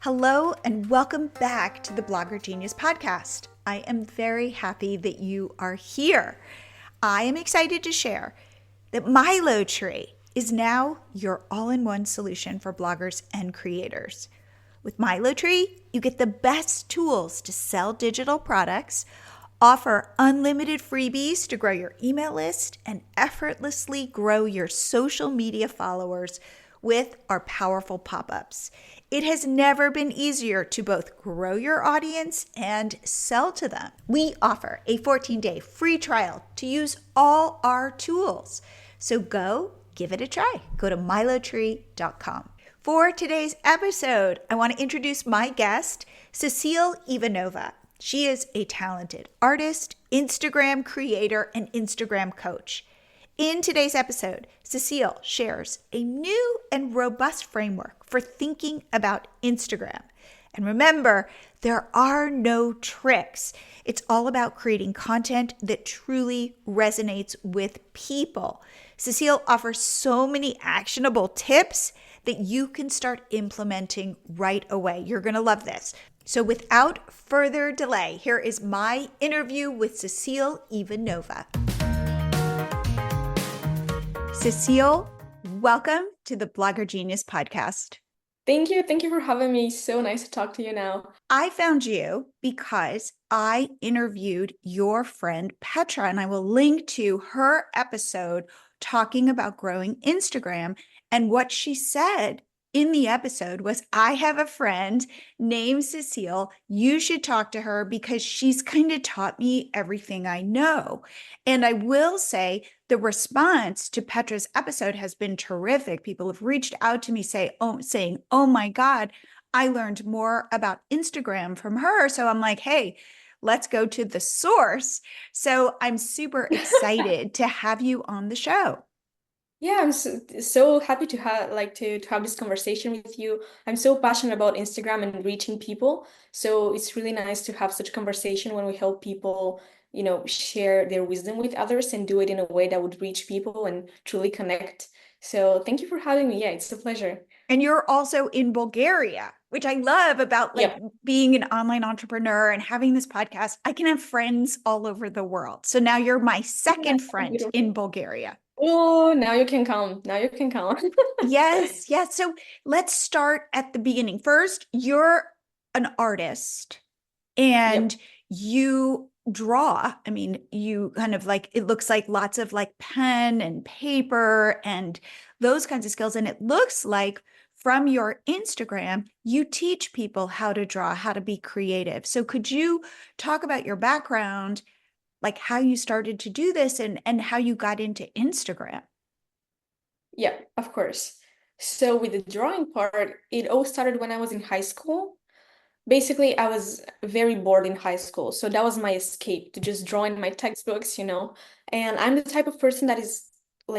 Hello and welcome back to the Blogger Genius podcast. I am very happy that you are here. I am excited to share that Milo Tree is now your all-in-one solution for bloggers and creators. With Milo Tree, you get the best tools to sell digital products, offer unlimited freebies to grow your email list, and effortlessly grow your social media followers with our powerful pop-ups. It has never been easier to both grow your audience and sell to them. We offer a 14-day free trial to use all our tools. So go give it a try. Go to milotree.com. For today's episode, I want to introduce my guest, Sesil Ivanova. She is a talented artist, Instagram creator, and Instagram coach. In today's episode, Sesil shares a new and robust framework for thinking about Instagram. And remember, there are no tricks. It's all about creating content that truly resonates with people. Sesil offers so many actionable tips that you can start implementing right away. You're going to love this. So without further delay, here is my interview with Sesil Ivanova. Sesil, welcome to the Blogger Genius podcast. Thank you. Thank you for having me. So nice to talk to you now. I found you because I interviewed your friend Petra, and I will link to her episode talking about growing Instagram. And what she said in the episode was, I have a friend named Sesil. You should talk to her because she's kind of taught me everything I know. And I will say the response to Petra's episode has been terrific. People have reached out to me saying, oh my God, I learned more about Instagram from her. So I'm like, hey, let's go to the source. So I'm super excited to have you on the show. Yeah, I'm so happy to have to have this conversation with you. I'm so passionate about Instagram and reaching people. So it's really nice to have such a conversation when we help people, share their wisdom with others and do it in a way that would reach people and truly connect. So thank you for having me. Yeah, it's a pleasure. And you're also in Bulgaria, which I love about being an online entrepreneur and having this podcast. I can have friends all over the world. So now you're my second friend in Bulgaria. Oh, now you can come. Now you can come. Yes. So let's start at the beginning. First, you're an artist and you draw. I mean, you kind of it looks like lots of pen and paper and those kinds of skills. And it looks like from your Instagram, you teach people how to draw, how to be creative. So could you talk about your background, like how you started to do this and how you got into Instagram? Yeah, of course. So with the drawing part, it all started when I was in high school. Basically, I was very bored in high school. So that was my escape to just draw in my textbooks. And I'm the type of person that is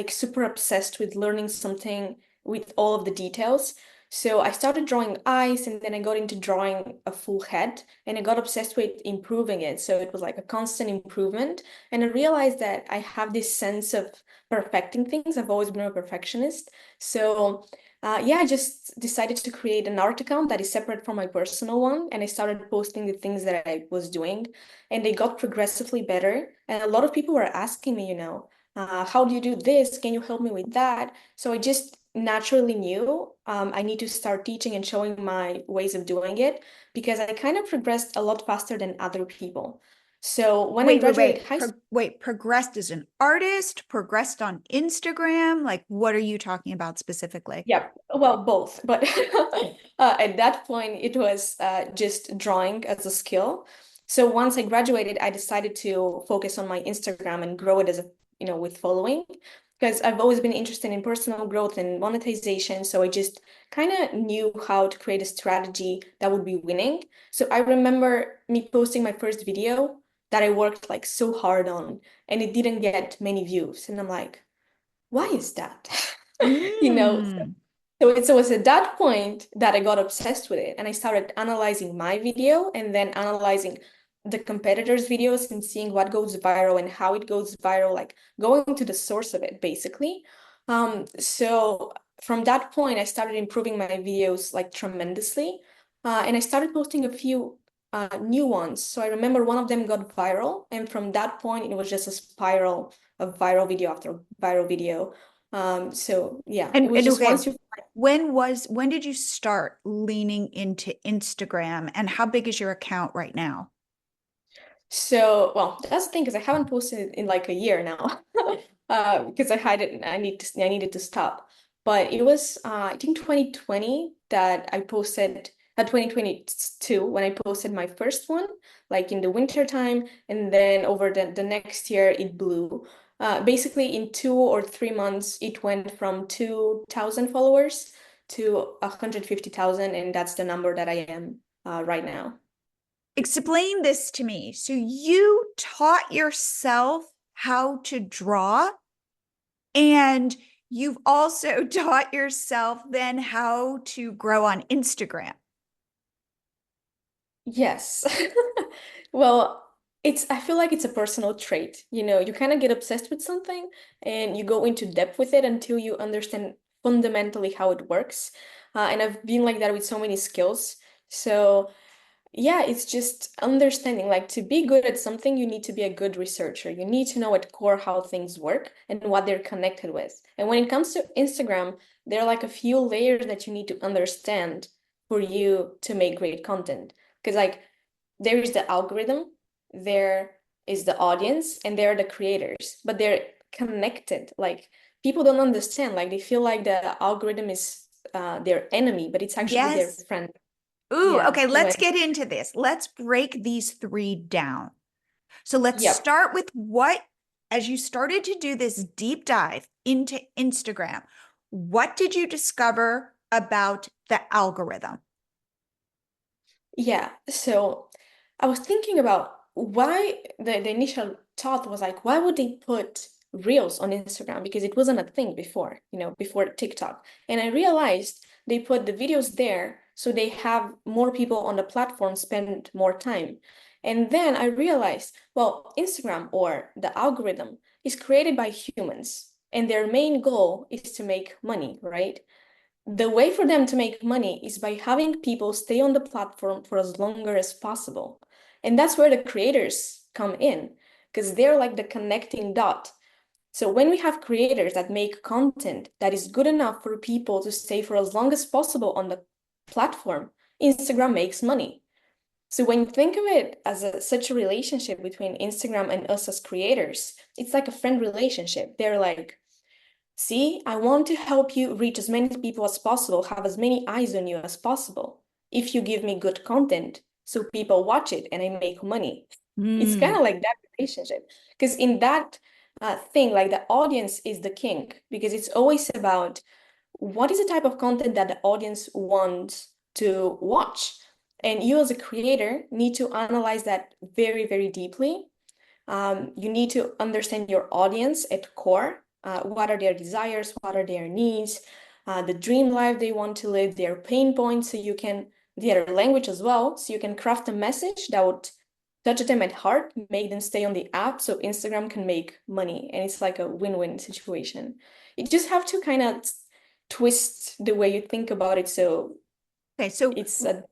super obsessed with learning something with all of the details. So I started drawing eyes and then I got into drawing a full head and I got obsessed with improving it. So it was like a constant improvement. And I realized that I have this sense of perfecting things. I've always been a perfectionist. So I just decided to create an art account that is separate from my personal one. And I started posting the things that I was doing and they got progressively better. And a lot of people were asking me, how do you do this? Can you help me with that? So I just naturally knew I need to start teaching and showing my ways of doing it because I kind of progressed a lot faster than other people. So when I graduated high school, progressed as an artist, progressed on Instagram. Like, what are you talking about specifically? Yeah, well, both. But at that point, it was just drawing as a skill. So once I graduated, I decided to focus on my Instagram and grow it as with following, because I've always been interested in personal growth and monetization. So I just kind of knew how to create a strategy that would be winning. So I remember me posting my first video that I worked so hard on, and it didn't get many views. And I'm like, why is that? you know so it was at that point that I got obsessed with it and I started analyzing my video and then analyzing the competitors' videos and seeing what goes viral and how it goes viral, like going to the source of it, basically. So from that point, I started improving my videos tremendously. And I started posting a few new ones. So I remember one of them got viral, and from that point, it was just a spiral of viral video after viral video. So yeah, it was And just okay, once you. when did you start leaning into Instagram and how big is your account right now? So, well, that's the thing because I haven't posted in like a year now, because I had it. I needed to stop. But it was, I think 2020 that I posted. 2022 when I posted my first one, like in the winter time, and then over the next year it blew. Basically, in 2 or 3 months, it went from 2,000 followers to 150,000, and that's the number that I am right now. Explain this to me. So you taught yourself how to draw, and you've also taught yourself then how to grow on Instagram. Yes. Well, I feel like it's a personal trait. You kind of get obsessed with something and you go into depth with it until you understand fundamentally how it works. And I've been like that with so many skills. So, yeah, it's just understanding. Like to be good at something, you need to be a good researcher. You need to know at core how things work and what they're connected with. And when it comes to Instagram, there are like a few layers that you need to understand for you to make great content. Because like there is the algorithm, there is the audience, and there are the creators, but they're connected. Like people don't understand. Like they feel like the algorithm is their enemy, but it's actually their Yes. friend. Ooh, Yeah. okay, let's When, get into this. Let's break these three down. So let's yep. start with what, as you started to do this deep dive into Instagram, what did you discover about the algorithm? Yeah, so I was thinking about why the initial thought was like, why would they put Reels on Instagram? Because it wasn't a thing before, before TikTok. And I realized they put the videos there so they have more people on the platform spend more time. And then I realized, well, Instagram or the algorithm is created by humans, and their main goal is to make money, right? The way for them to make money is by having people stay on the platform for as longer as possible. And that's where the creators come in, because they're like the connecting dot. So when we have creators that make content that is good enough for people to stay for as long as possible on the platform, Instagram makes money. So when you think of it as such a relationship between Instagram and us as creators, it's like a friend relationship. They're like, see, I want to help you reach as many people as possible, have as many eyes on you as possible. If you give me good content, so people watch it and I make money. It's kind Hmm. of like that relationship. Because in that thing, like the audience is the king, because it's always about what is the type of content that the audience wants to watch. And you as a creator need to analyze that very, very deeply. You need to understand your audience at core. What are their desires? What are their needs? The dream life they want to live, their pain points, so you can, their language as well, so you can craft a message that would touch them at heart, make them stay on the app so Instagram can make money. And it's like a win-win situation. You just have to kind of twist the way you think about it so Okay, so it's a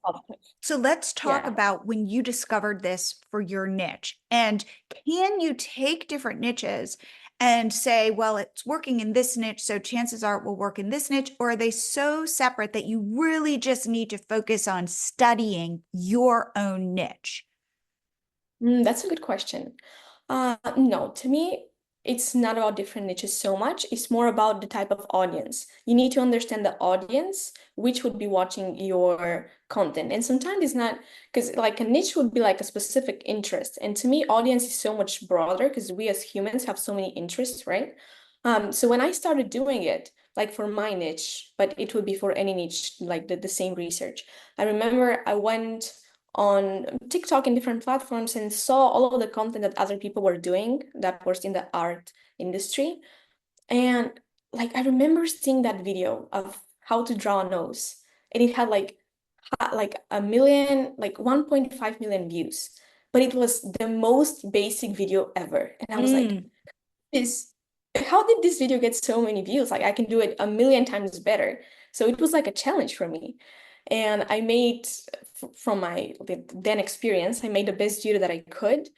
let's talk yeah. about when you discovered this for your niche. And can you take different niches and say, well, it's working in this niche, so chances are it will work in this niche? Or are they so separate that you really just need to focus on studying your own niche? That's a good question. No, to me, it's not about different niches so much. It's more about the type of audience. You need to understand the audience, which would be watching your content. And sometimes it's not, because like a niche would be like a specific interest. And to me, audience is so much broader because we as humans have so many interests, right? So when I started doing it, like for my niche, but it would be for any niche, like the same research. I remember I went on TikTok and different platforms and saw all of the content that other people were doing that was in the art industry. And like I remember seeing that video of how to draw a nose, and it had like a million, like 1.5 million views. But it was the most basic video ever. And I was like, Mm. this, how did this video get so many views? Like I can do it a million times better. So it was like a challenge for me. And I made, from my then experience, I made the best video that I could,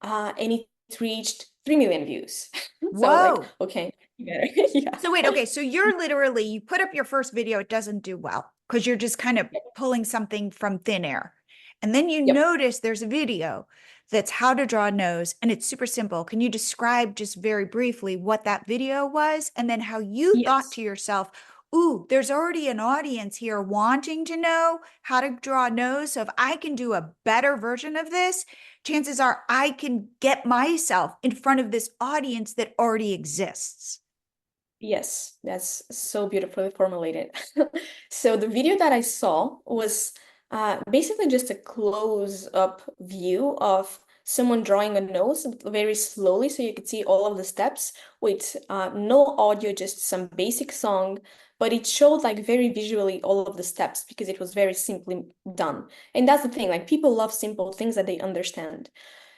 and it reached 3 million views. So I was like, Whoa. okay, better. Yeah. So wait, okay. So you're literally, you put up your first video, it doesn't do well because you're just kind of pulling something from thin air. And then you Yep. notice there's a video that's how to draw a nose and it's super simple. Can you describe just very briefly what that video was and then how you thought to Yes. yourself, ooh, there's already an audience here wanting to know how to draw a nose. So if I can do a better version of this, chances are I can get myself in front of this audience that already exists. Yes, that's so beautifully formulated. So the video that I saw was basically just a close-up view of someone drawing a nose very slowly, so you could see all of the steps with no audio, just some basic song, but it showed like very visually all of the steps because it was very simply done. And that's the thing, like people love simple things that they understand.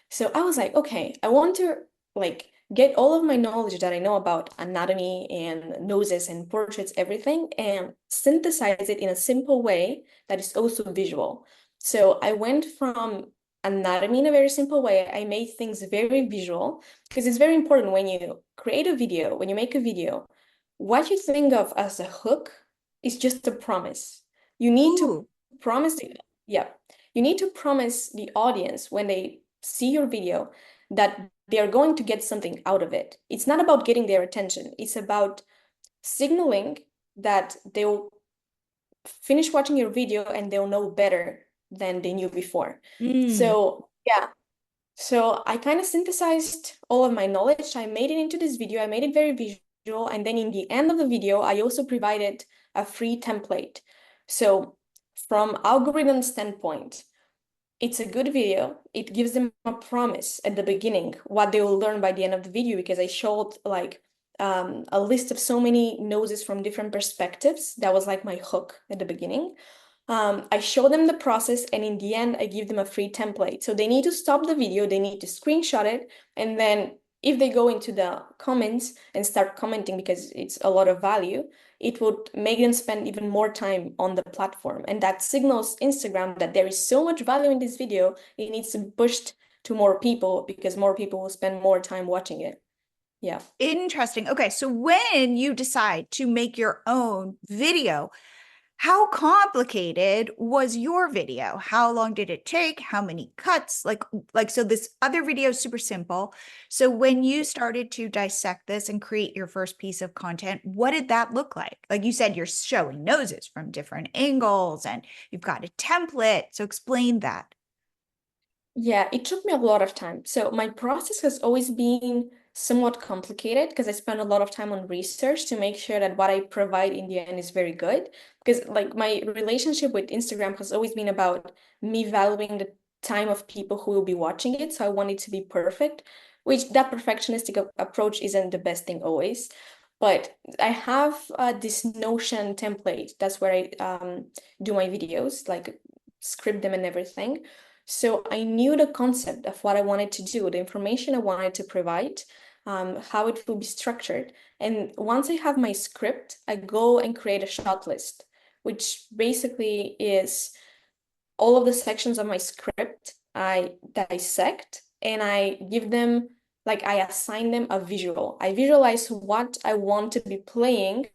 So I was like, okay, I want to like get all of my knowledge that I know about anatomy and noses and portraits, everything, and synthesize it in a simple way that is also visual. So I went from anatomy in a very simple way. I made things very visual because it's very important when you create a video, when you make a video, what you think of as a hook is just a promise. You need to Ooh. promise the, yeah, you need to promise the audience when they see your video that they are going to get something out of it. It's not about getting their attention. It's about signaling that they'll finish watching your video and they'll know better than they knew before. Mm. So, yeah. So I kind of synthesized all of my knowledge. I made it into this video. I made it very visual. And then in the end of the video, I also provided a free template. So from algorithm standpoint, it's a good video. It gives them a promise at the beginning, what they will learn by the end of the video, because I showed like a list of so many noses from different perspectives. That was like my hook at the beginning. I show them the process, and in the end, I give them a free template. So they need to stop the video, they need to screenshot it, and then if they go into the comments and start commenting because it's a lot of value, it would make them spend even more time on the platform. And that signals Instagram that there is so much value in this video, it needs to be pushed to more people because more people will spend more time watching it. Yeah. Interesting. Okay, so when you decide to make your own video, how complicated was your video? How long did it take? How many cuts? Like so this other video is super simple. So when you started to dissect this and create your first piece of content, what did that look like? Like you said, you're showing noses from different angles and you've got a template. So explain that. Yeah, it took me a lot of time. So my process has always been somewhat complicated because I spend a lot of time on research to make sure that what I provide in the end is very good. Because like my relationship with Instagram has always been about me valuing the time of people who will be watching it. So I want it to be perfect, which that perfectionistic approach isn't the best thing always. But I have this Notion template. That's where I do my videos, like script them and everything. So I knew the concept of what I wanted to do, the information I wanted to provide, how it will be structured. And once I have my script, I go and create a shot list, which basically is all of the sections of my script I dissect and I give them, like, I assign them a visual. I visualize what I want to be playing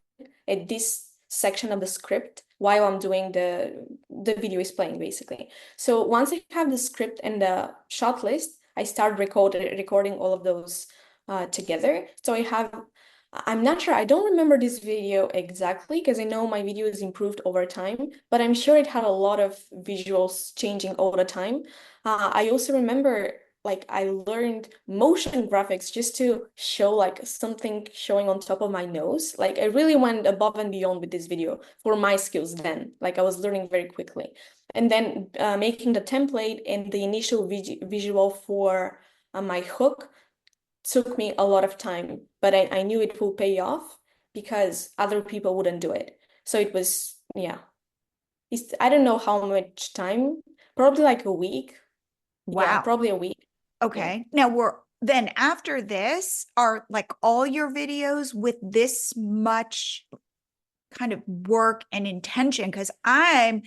at this section of the script while I'm doing the video is playing basically. So once I have the script and the shot list, I start recording all of those together. So I'm not sure, I don't remember this video exactly because I know my video is improved over time, but I'm sure it had a lot of visuals changing all the time. I also remember like I learned motion graphics just to show like something showing on top of my nose. Like I really went above and beyond with this video for my skills then. Like I was learning very quickly. And then making the template and the initial visual for my hook took me a lot of time, but I knew it will pay off because other people wouldn't do it. So it was, yeah. I don't know how much time, probably like a week. Yeah, Wow. probably a week. Yeah. Okay. Now we're then after this are like all your videos with this much kind of work and intention because I'm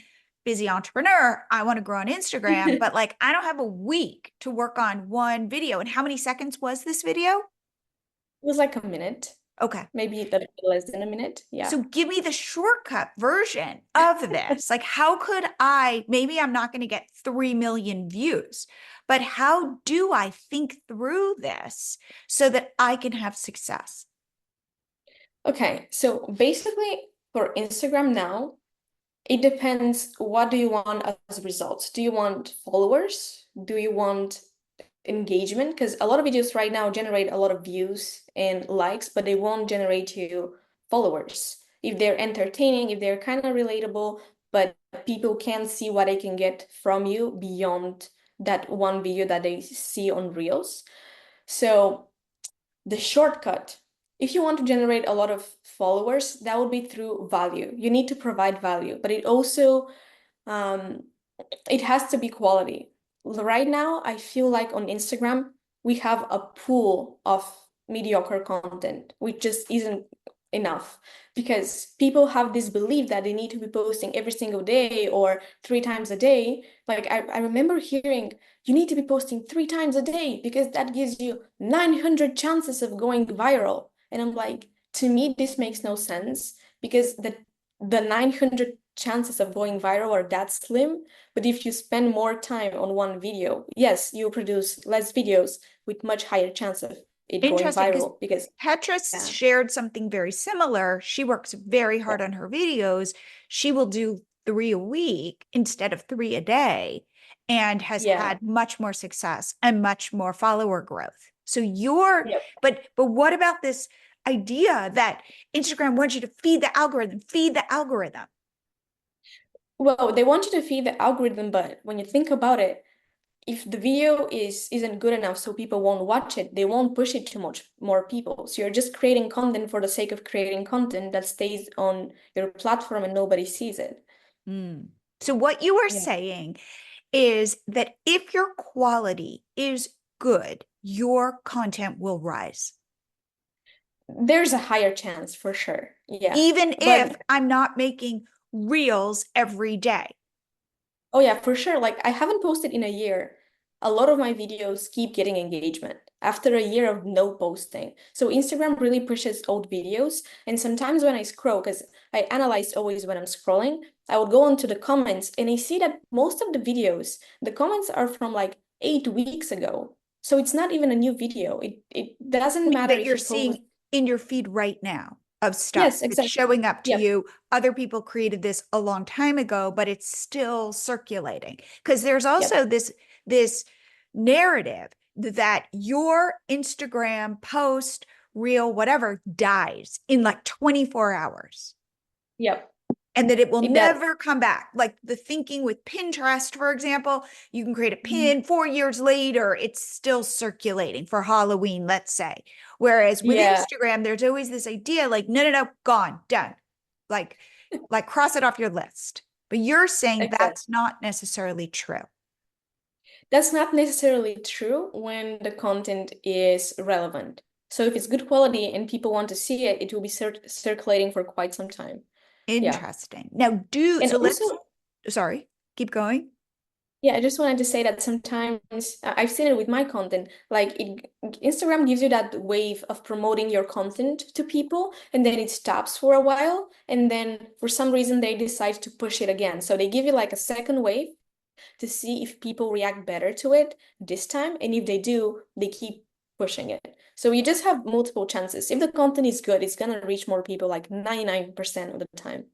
busy entrepreneur. I want to grow on Instagram, but It like I don't have a week to work on one video. And how many seconds was this video? was like a minute, Okay. maybe a little bit less than a minute. Yeah. So give me the shortcut version of this. Like, how could maybe I'm not going to get 3 million views, but how do I think through this so that I can have success? Okay, so basically for Instagram now, it depends what do you want as results. Do you want followers? Do you want engagement? Because a lot of videos right now generate a lot of views and likes, but they won't generate you followers. If they're entertaining, if they're kind of relatable, but people can see what they can get from you beyond that one video that they see on Reels. So the shortcut, if you want to generate a lot of followers, that would be through value. You need to provide value, but it also um, it has to be quality. Right now, I feel like on Instagram, we have a pool of mediocre content, which just isn't enough because people have this belief that they need to be posting every single day or 3 times a day. Like I remember hearing, you need to be posting 3 times a day because that gives you 900 chances of going viral. And I'm like, to me, this makes no sense because the 900 chances of going viral are that slim. But if you spend more time on one video, yes, you produce less videos with much higher chance of it going Interesting, because viral because Petra yeah, shared something very similar. She works very yeah, hard on her videos. She will do 3 a week instead of 3 a day and has yeah, had much more success and much more follower growth. So yeah. but what about this idea that Instagram wants you to feed the algorithm, feed the algorithm? Well, they want you to feed the algorithm, but when you think about it, if the video isn't good enough so people won't watch it, they won't push it to much more people. So you're just creating content for the sake of creating content that stays on your platform and nobody sees it. Mm. So what you are Yeah. saying is that if your quality is good, your content will rise. There's a higher chance for sure. Yeah. Even if But I'm not making reels every day. oh yeah, for sure. Like I haven't posted in a year. A lot of my videos keep getting engagement after a year of no posting. So Instagram really pushes old videos. And sometimes when I scroll, because I analyze always when I'm scrolling, I would go into the comments and I see that most of the videos, the comments are from like 8 weeks ago. So it's not even a new video. It doesn't matter That if you're you post. seeing in your feed right now of stuff Yes, that's exactly. showing up to Yep. you. Other people created this a long time ago, but it's still circulating. Because there's Yep. also this narrative that your Instagram post, reel, whatever, dies in like 24 hours Yep. and that it will It does. never come back. Like the thinking with Pinterest, for example, you can create a Mhm. pin 4 years later, it's still circulating for Halloween, let's say. Whereas with Yeah, Instagram, there's always this idea like, no, no, no, gone, done. Like, like cross it off your list. But you're saying exactly. that's not necessarily true. That's not necessarily true when the content is relevant. So if it's good quality and people want to see it, it will be circulating for quite some time. Yeah. Interesting. Now, And let's, also, sorry, keep going. yeah, I just wanted to say that sometimes I've seen it with my content. Like Instagram gives you that wave of promoting your content to people, and then it stops for a while, and then for some reason they decide to push it again. So they give you like a second wave to see if people react better to it this time. And if they do, they keep pushing it. So you just have multiple chances. If the content is good, it's gonna reach more people like 99% of the time.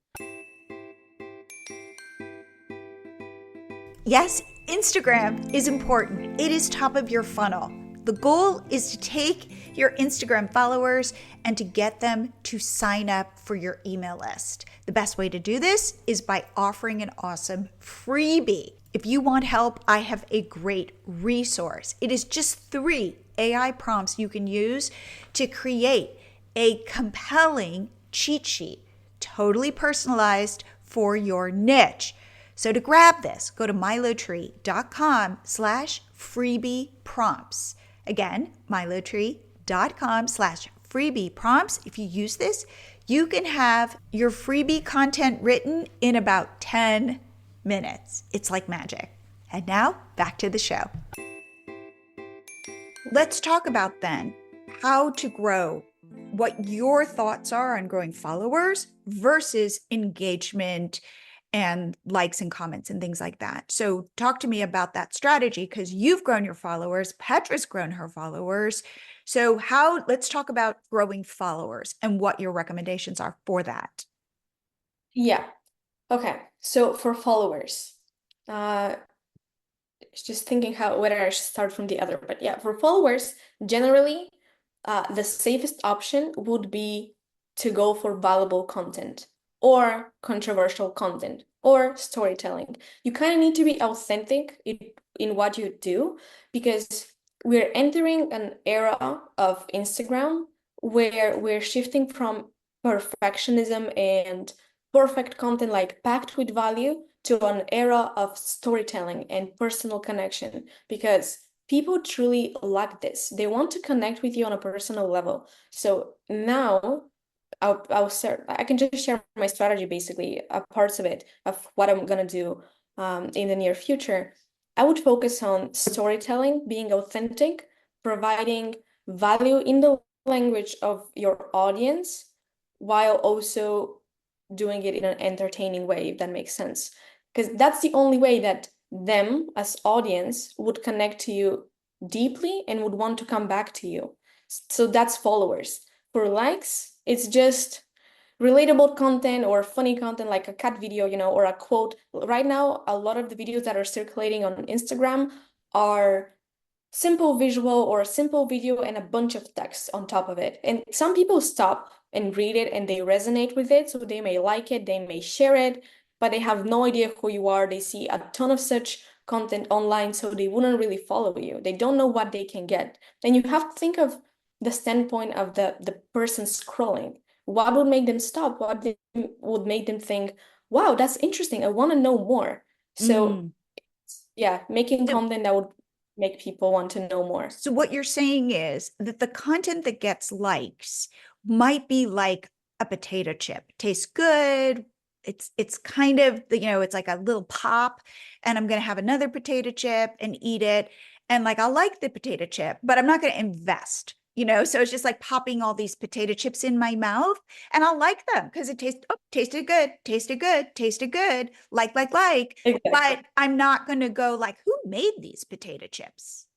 Yes, Instagram is important. It is top of your funnel. The goal is to take your Instagram followers and to get them to sign up for your email list. The best way to do this is by offering an awesome freebie. If you want help, I have a great resource. It is just 3 AI prompts you can use to create a compelling cheat sheet, totally personalized for your niche. So to grab this, go to milotree.com/freebie prompts. Again, milotree.com/freebie freebie prompts, if you use this, you can have your freebie content written in about 10 minutes. It's like magic. And now back to the show. Let's talk about then how to grow, what your thoughts are on growing followers versus engagement and likes and comments and things like that. So talk to me about that strategy, because you've grown your followers, Petra's grown her followers. So let's talk about growing followers and what your recommendations are for that. Yeah. Okay. So for followers, just thinking whether I should start from the other, but yeah, for followers, generally, the safest option would be to go for valuable content or controversial content or storytelling. You kind of need to be authentic in what you do, because we're entering an era of Instagram where we're shifting from perfectionism and perfect content like packed with value to an era of storytelling and personal connection, because people truly like this. They want to connect with you on a personal level. So now I'll start. I can just share my strategy, basically, parts of it, of what I'm gonna do in the near future. I would focus on storytelling, being authentic, providing value in the language of your audience, while also doing it in an entertaining way, if that makes sense. Because that's the only way that them as audience would connect to you deeply and would want to come back to you. So that's followers. For likes, it's just relatable content or funny content like a cat video, or a quote. Right now, a lot of the videos that are circulating on Instagram are simple visual or a simple video and a bunch of text on top of it. And some people stop and read it and they resonate with it. So they may like it, they may share it, but they have no idea who you are. They see a ton of such content online, so they wouldn't really follow you. They don't know what they can get. And you have to think of the standpoint of the person scrolling. What would make them stop? Would make them think, wow, that's interesting. I want to know more. So Mm. yeah, making So, content that would make people want to know more. so what you're saying is that the content that gets likes might be like a potato chip. Tastes good. It's kind of, it's like a little pop, and I'm going to have another potato chip and eat it. And like, I like the potato chip, but I'm not going to invest, so it's just like popping all these potato chips in my mouth, and I'll like them because tasted good, tasted good, tasted good, like, Exactly. but I'm not going to go like, who made these potato chips?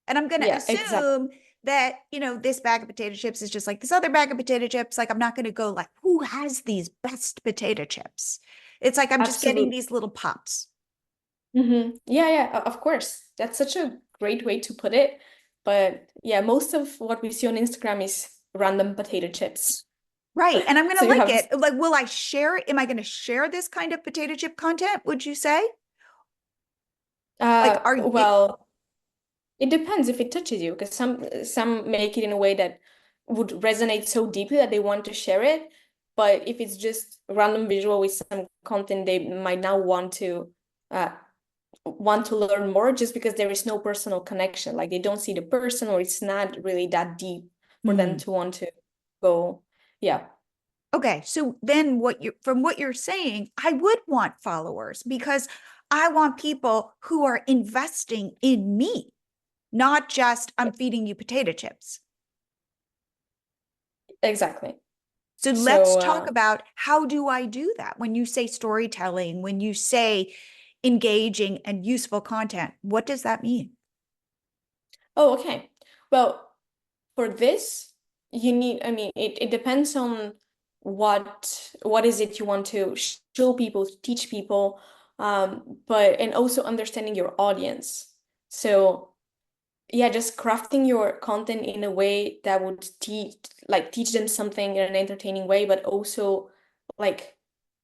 And I'm going to Yeah, exactly. assume that, this bag of potato chips is just like this other bag of potato chips. Like, I'm not going to go like, who has these best potato chips? It's like, I'm just getting Absolutely. these little pops. Yeah, yeah, of course. That's such a great way to put it. But yeah, most of what we see on Instagram is random potato chips. Right. And I'm going So to you like have, it. Like, will I share it? Am I going to share this kind of potato chip content? Would you say? Like, are it well, it depends if it touches you, because some make it in a way that would resonate so deeply that they want to share it. But if it's just random visual with some content, they might not uh, want to learn more, just because there is no personal connection. Like they don't see the person, or it's not really that deep for them mm. to want to go. Yeah. Okay, so then from what you're saying, I would want followers because I want people who are investing in me, not just I'm feeding you potato chips. Exactly. So let's So, talk about how do I do that? When you say storytelling, when you say engaging and useful content, what does that mean? oh, okay. Well, for this, I mean, it depends on what is it you want to show people, teach people, but and also understanding your audience. So yeah, just crafting your content in a way that would teach them something in an entertaining way, but also like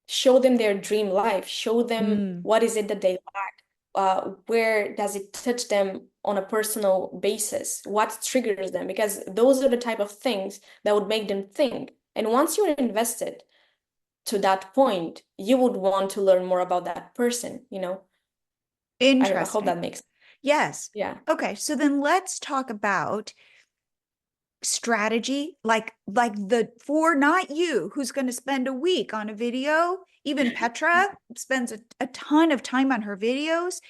show them their dream life, show them Mm, what is it that they lack, where does it touch them on a personal basis, what triggers them, because those are the type of things that would make them think. And once you're invested to that point, you would want to learn more about that person. I hope interesting. that makes Yes. yeah. Okay, so then let's talk about strategy, like the for not you who's going to spend a week on a video. Even Petra spends a ton of time on her videos.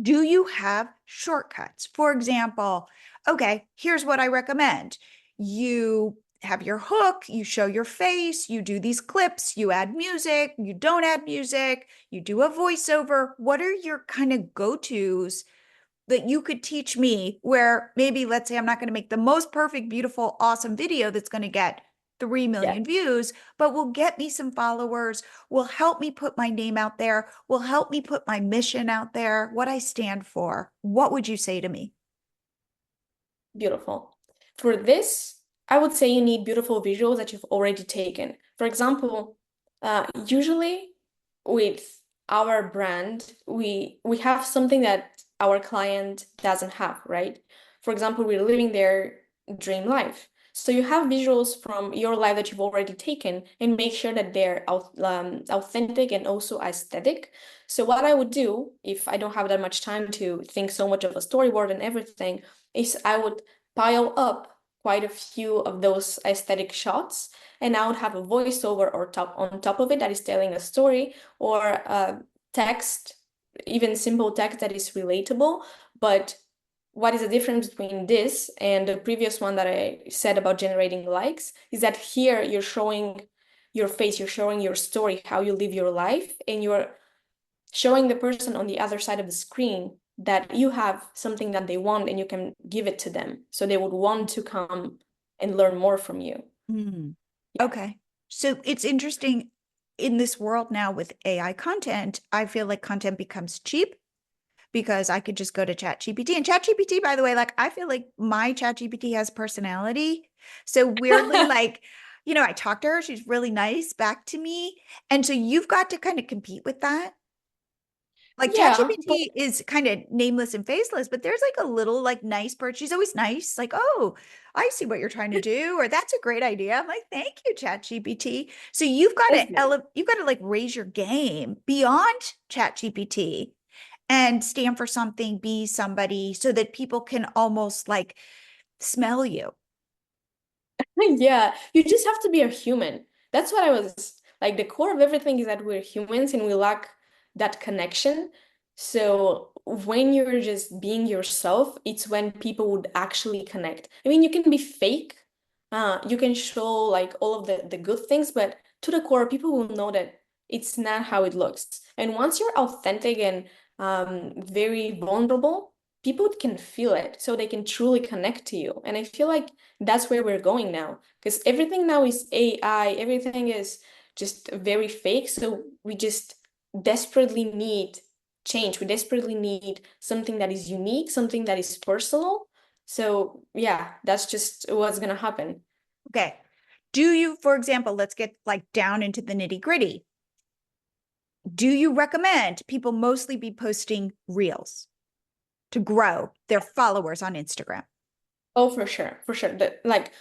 Do you have shortcuts? For example, okay, here's what I recommend. You have your hook, you show your face, you do these clips, you add music, you don't add music, you do a voiceover. What are your kind of go-tos that you could teach me, where maybe, let's say, I'm not going to make the most perfect, beautiful, awesome video that's going to get 3 Yeah, million views, but will get me some followers, will help me put my name out there, will help me put my mission out there, what I stand for? What would you say to me? beautiful. For this, I would say you need beautiful visuals that you've already taken. For example, usually with our brand, we have something that our client doesn't have, right? For example, we're living their dream life. So you have visuals from your life that you've already taken and make sure that they're authentic and also aesthetic. So what I would do if I don't have that much time to think so much of a storyboard and everything is I would pile up quite a few of those aesthetic shots, and I would have a voiceover or top on top of it that is telling a story, or text, even simple text that is relatable. But what is the difference between this and the previous one that I said about generating likes is that here you're showing your face, you're showing your story, how you live your life, and you're showing the person on the other side of the screen that you have something that they want and you can give it to them. So they would want to come and learn more from you. Hmm. Yeah. Okay. So it's interesting, in this world now with AI content, I feel like content becomes cheap because I could just go to ChatGPT. And ChatGPT, by the way, like I feel like my ChatGPT has personality. So weirdly, like, I talk to her, she's really nice back to me. And so you've got to kind of compete with that. Like Yeah, but ChatGPT is kind of nameless and faceless, but there's like a little like nice bird. She's always nice, like, oh, I see what you're trying to do, or that's a great idea. I'm like, thank you, ChatGPT. So that's good. you've got to like raise your game beyond ChatGPT and stand for something, be somebody, so that people can almost like smell you. Yeah, you just have to be a human. That's what I was like. The core of everything is that we're humans and we lack that connection. So when you're just being yourself, it's when people would actually connect. I mean, you can be fake, you can show like all of the good things, but to the core, people will know that it's not how it looks. And once you're authentic and very vulnerable, people can feel it, so they can truly connect to you. And I feel like that's where we're going now, because everything now is AI, everything is just very fake. So we just desperately need change. We desperately need something that is unique, something that is personal. So yeah, that's just what's gonna happen. Okay. Do you, for example, let's get like down into the nitty gritty. Do you recommend people mostly be posting reels to grow their followers on Instagram? Oh, for sure, for sure. Like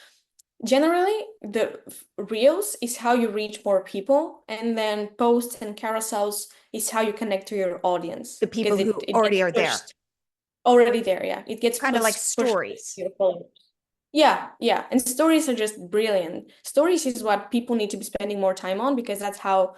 generally, the reels is how you reach more people, and then posts and carousels is how you connect to your audience The because people it who it already gets are there, pushed already there. Yeah, it gets kind of like pushed to stories. your followers. Yeah, yeah. And stories are just brilliant. Stories is what people need to be spending more time on because that's how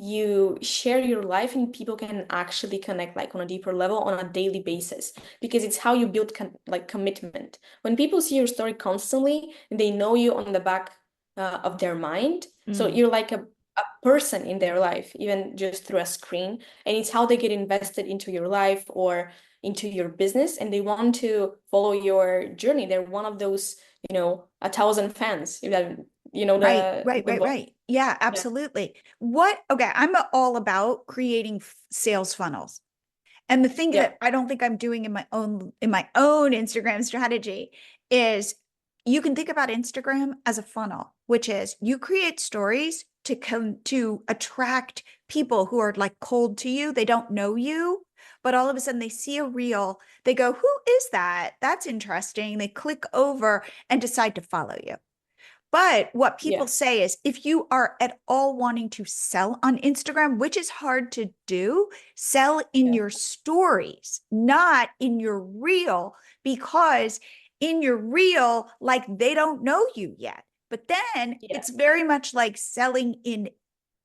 you share your life and people can actually connect like on a deeper level on a daily basis because it's how you build like commitment. When people see your story constantly, they know you on the back of their mind. So Mm, you're like a person in their life, even just through a screen. And it's how they get invested into your life or into your business and they want to follow your journey. They're one of those, 1,000 fans. If that, right, right, the right, book. right. Yeah, Yeah. absolutely. Okay, I'm all about creating sales funnels. And the thing Yeah. that I don't think I'm doing in my own Instagram strategy is, you can think about Instagram as a funnel, which is you create stories to come to attract people who are like cold to you. They don't know you, but all of a sudden they see a reel, they go, "Who is that? That's interesting." They click over and decide to follow you. But what people Yeah. say is, if you are at all wanting to sell on Instagram, which is hard to do, sell in Yeah. your stories, not in your reel, because in your reel like they don't know you yet. But then Yeah. it's very much like selling in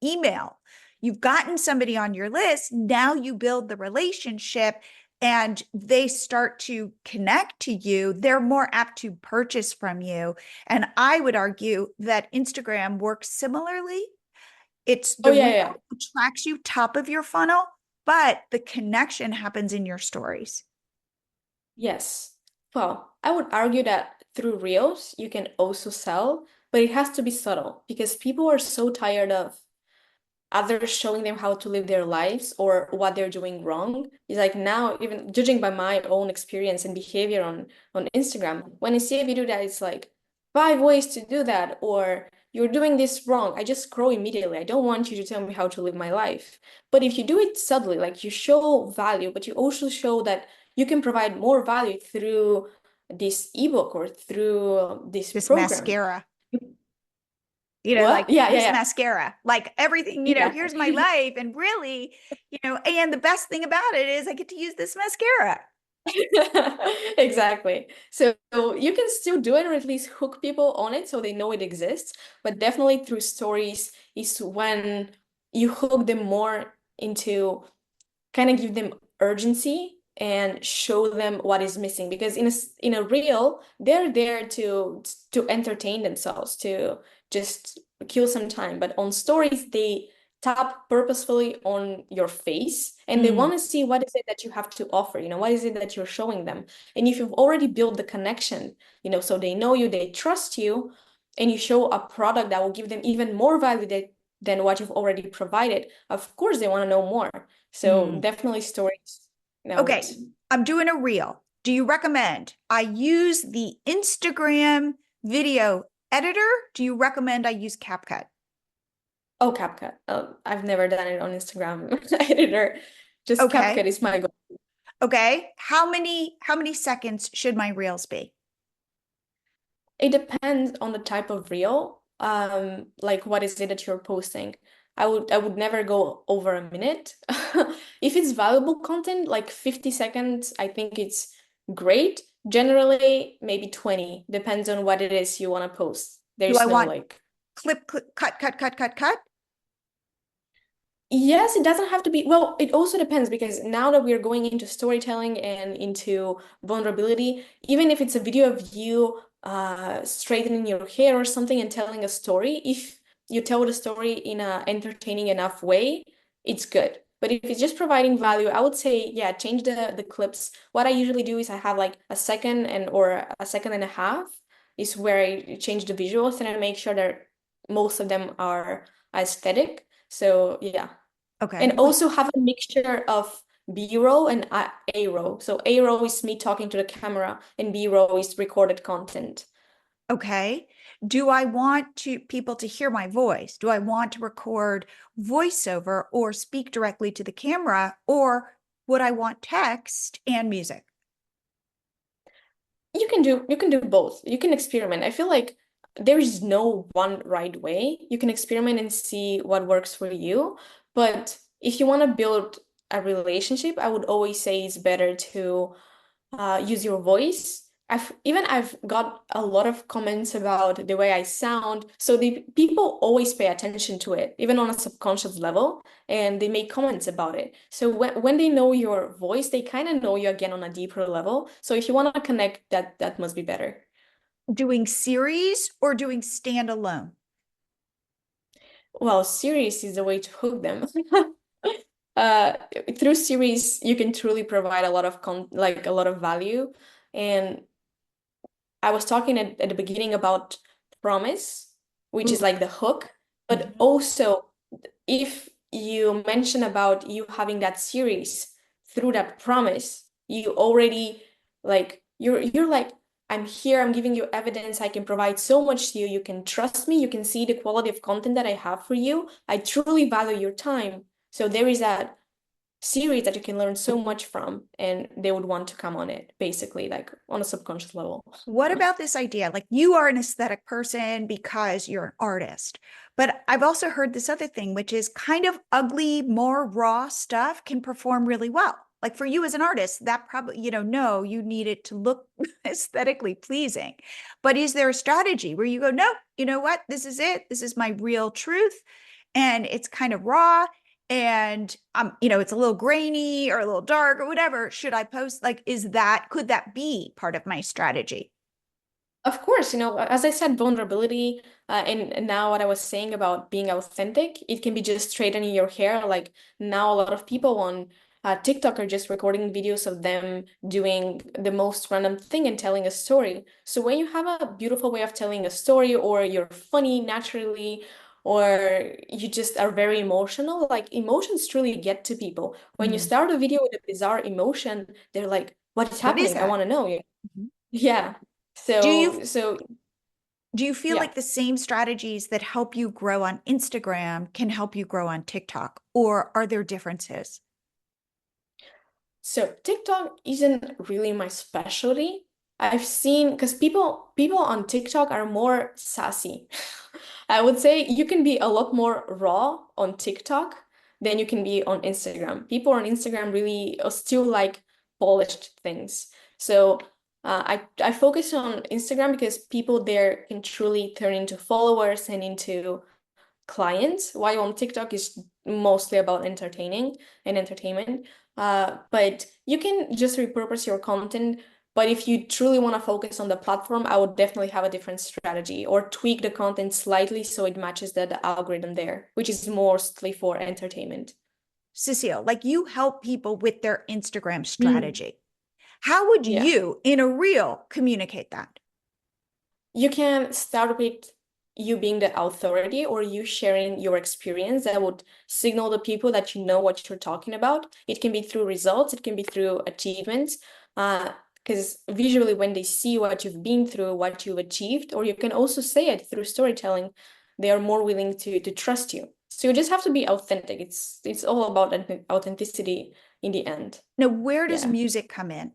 email. You've gotten somebody on your list. Now you build the relationship and they start to connect to you. They're more apt to purchase from you. And I would argue that Instagram works similarly. It's Oh the yeah, reel yeah. attracts you top of your funnel, but the connection happens in your stories. Yes. Well, I would argue that through Reels, you can also sell, but it has to be subtle because people are so tired of others showing them how to live their lives or what they're doing wrong. It's like now, even judging by my own experience and behavior on Instagram, when I see a video that is like 5 ways to do that or you're doing this wrong, I just scroll immediately. I don't want you to tell me how to live my life. But if you do it subtly, like you show value, but you also show that you can provide more value through this ebook or through this This program. mascara, What? like Yeah, this yeah, mascara, like everything, yeah. here's my life. And really, and the best thing about it is I get to use this mascara. Exactly. So you can still do it or at least hook people on it so they know it exists. But definitely through stories is when you hook them more into kind of give them urgency and show them what is missing because in a reel they're there to entertain themselves to just kill some time but on stories they tap purposefully on your face and they Mm, want to see what is it that you have to offer, what is it that you're showing them. And if you've already built the connection, so they know you, they trust you, and you show a product that will give them even more value than what you've already provided, of course they want to know more. So mm. definitely stories. Now Okay, it. I'm doing a reel. Do you recommend I use the Instagram video editor? Do you recommend I use CapCut? Oh, CapCut. I've never done it on Instagram editor. Just CapCut Okay. is my goal. Okay. How many seconds should my reels be? It depends on the type of reel. Like what is it that you're posting? I would never go over a minute. If it's valuable content, like 50 seconds, I think it's great. Generally, maybe 20. Depends on what it is you want to post. Do I There's no want like. clip, cut, cut, cut, cut, cut? Yes, it doesn't have to be. Well, it also depends because now that we're going into storytelling and into vulnerability, even if it's a video of you straightening your hair or something and telling a story, if you tell the story in a entertaining enough way, it's good. But if it's just providing value, I would say, yeah, change the clips. What I usually do is I have like a second or a second and a half is where I change the visuals and I make sure that most of them are aesthetic. So yeah. Okay. And also have a mixture of B-roll and A-roll. So A-roll is me talking to the camera, and B-roll is recorded content. Okay. Do I want people to hear my voice? Do I want to record voiceover or speak directly to the camera? Or would I want text and music? You can do both. You can experiment. I feel like there is no one right way. You can experiment and see what works for you. But if you want to build a relationship, I would always say it's better to use your voice. I've got a lot of comments about the way I sound. So the people always pay attention to it, even on a subconscious level, and they make comments about it. So when they know your voice, they kind of know you again on a deeper level. So if you want to connect, that must be better. Doing series or doing standalone? Well, series is the way to hook them. Uh, Through series, you can truly provide a lot of like a lot of value. And I was talking at the beginning about promise, which is Ooh. like the hook, but Mhm. also if you mention about you having that series through that promise, you already like you're like, I'm here, I'm giving you evidence, I can provide so much to you, you can trust me, you can see the quality of content that I have for you. I truly value your time. So there is that series that you can learn so much from, and they would want to come on it, basically, like on a subconscious level. What about this idea? Like you are an aesthetic person because you're an artist. But I've also heard this other thing, which is kind of ugly, more raw stuff can perform really well. Like for you as an artist, that probably, no, you need it to look aesthetically pleasing. But is there a strategy where you go, no, you know what? This is it. This is my real truth. And it's kind of raw and it's a little grainy or a little dark or whatever. Should I post? Like, could that be part of my strategy? Of course, as I said, vulnerability, and now what I was saying about being authentic, it can be just straightening your hair. Like now, a lot of people on TikTok are just recording videos of them doing the most random thing and telling a story. So when you have a beautiful way of telling a story, or you're funny naturally, or you just are very emotional, like emotions truly get to people. When you Mm. start a video with a bizarre emotion, they're like, "What is What is happening? I that? want to know." Mhm. Yeah. Do you So do you feel yeah. like the same strategies that help you grow on Instagram can help you grow on TikTok, or are there differences? So TikTok isn't really my specialty. I've seen because people on TikTok are more sassy. I would say you can be a lot more raw on TikTok than you can be on Instagram. People on Instagram really still like polished things. So I focus on Instagram because people there can truly turn into followers and into clients, while on TikTok is mostly about entertaining and entertainment. But you can just repurpose your content. But if you truly want to focus on the platform, I would definitely have a different strategy or tweak the content slightly so it matches the algorithm there, which is mostly for entertainment. Cecile, like you help people with their Instagram Mm. strategy. How would Yeah. you, in a reel, communicate that? You can start with you being the authority or you sharing your experience that would signal the people that you know what you're talking about. It can be through results, it can be through achievements, because visually, when they see what you've been through, what you've achieved, or you can also say it through storytelling, they are more willing to trust you. So you just have to be authentic. It's all about authenticity in the end. Now, where does Yeah. music come in?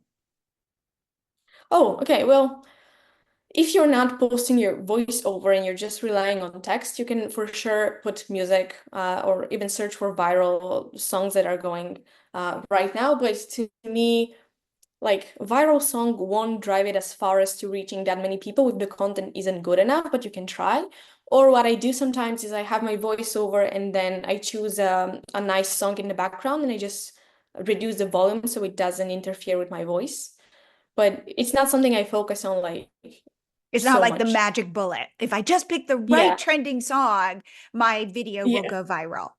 Oh, okay. Well, if you're not posting your voiceover and you're just relying on text, you can for sure put music or even search for viral songs that are going right now. But to me, like viral song won't drive it as far as to reaching that many people if the content isn't good enough, but you can try. Or what I do sometimes is I have my voiceover and then I choose a nice song in the background and I just reduce the volume so it doesn't interfere with my voice. But it's not something I focus on like It's not so like the much. magic bullet. If I just pick the right Yeah, trending song, my video will yeah, go viral.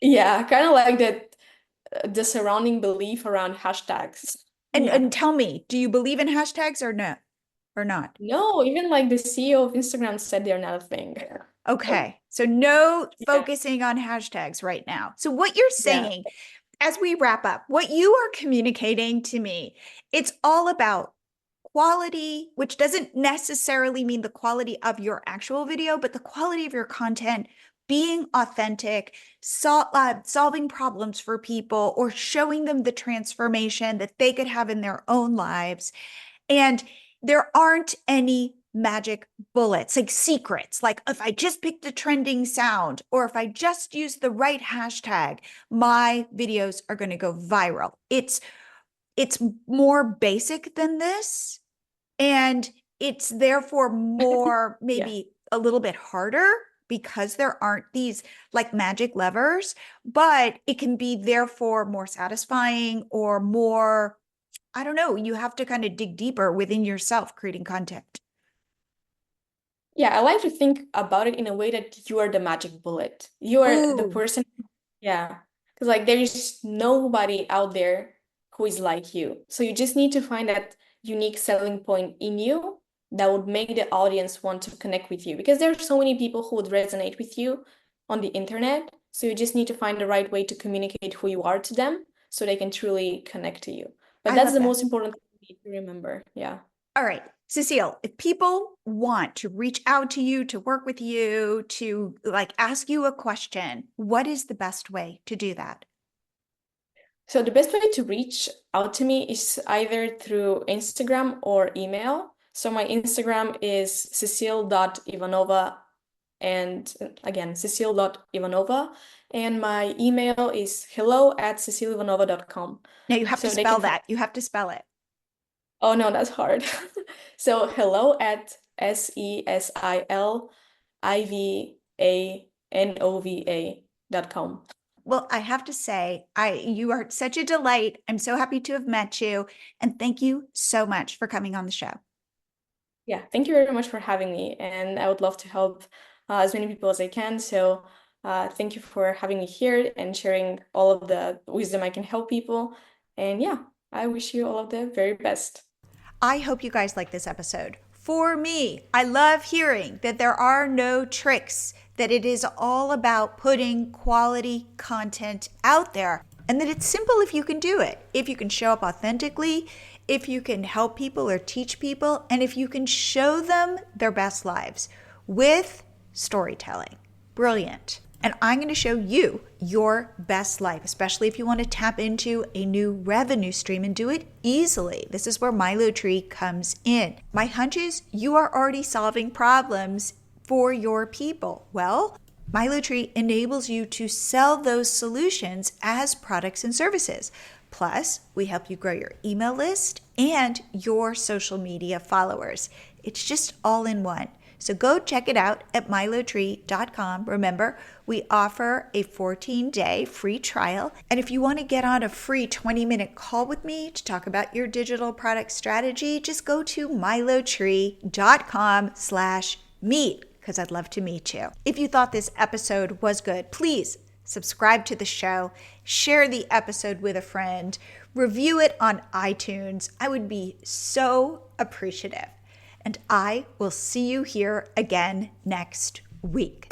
yeah. Kind of like that, the surrounding belief around hashtags. And Yeah. tell me, do you believe in hashtags or no? Or not? No, even like the CEO of Instagram said they're not a thing. Okay. So no Yeah, focusing on hashtags right now. So what you're yeah, saying as we wrap up, what you are communicating to me, it's all about quality, which doesn't necessarily mean the quality of your actual video, but the quality of your content, being authentic, solving problems for people, or showing them the transformation that they could have in their own lives. And there aren't any magic bullets, like secrets. Like if I just pick the trending sound or if I just use the right hashtag, my videos are going to go viral. It's more basic than this, and it's therefore more yeah. maybe a little bit harder because there aren't these like magic levers, but it can be therefore more satisfying or more, I don't know, you have to kind of dig deeper within yourself creating content. Yeah, I like to think about it in a way that you are the magic bullet. You are the Ooh, person, yeah. Because like there is nobody out there who is like you. So you just need to find that unique selling point in you that would make the audience want to connect with you. Because there are so many people who would resonate with you on the internet. So you just need to find the right way to communicate who you are to them so they can truly connect to you. But I that's love the that. most important thing to remember. Yeah. All right, Cecile, if people want to reach out to you, to work with you, to like ask you a question, what is the best way to do that? So the best way to reach out to me is either through Instagram or email. So my Instagram is cecile.ivanova and again, Sesil.Ivanova. And my email is hello@cecilivanova.com. Now you have to So they spell can find, that. You have to spell it. oh no, that's hard. So hello at SESILIVANOVA.com. Well, I have to say, you are such a delight. I'm so happy to have met you. And thank you so much for coming on the show. Yeah, thank you very much for having me. And I would love to help as many people as I can. So thank you for having me here and sharing all of the wisdom I can help people. And yeah, I wish you all of the very best. I hope you guys like this episode. For me, I love hearing that there are no tricks, that it is all about putting quality content out there, and that it's simple if you can do it. If you can show up authentically, if you can help people or teach people, and if you can show them their best lives with storytelling. Brilliant. And I'm going to show you your best life, especially if you want to tap into a new revenue stream and do it easily. This is where Milo Tree comes in. My hunch is you are already solving problems for your people. Well, Milo Tree enables you to sell those solutions as products and services. Plus, we help you grow your email list and your social media followers. It's just all in one. So go check it out at milotree.com. Remember, we offer a 14-day free trial. And if you want to get on a free 20-minute call with me to talk about your digital product strategy, just go to milotree.com/meet, because I'd love to meet you. If you thought this episode was good, please subscribe to the show, share the episode with a friend, review it on iTunes. I would be so appreciative. And I will see you here again next week.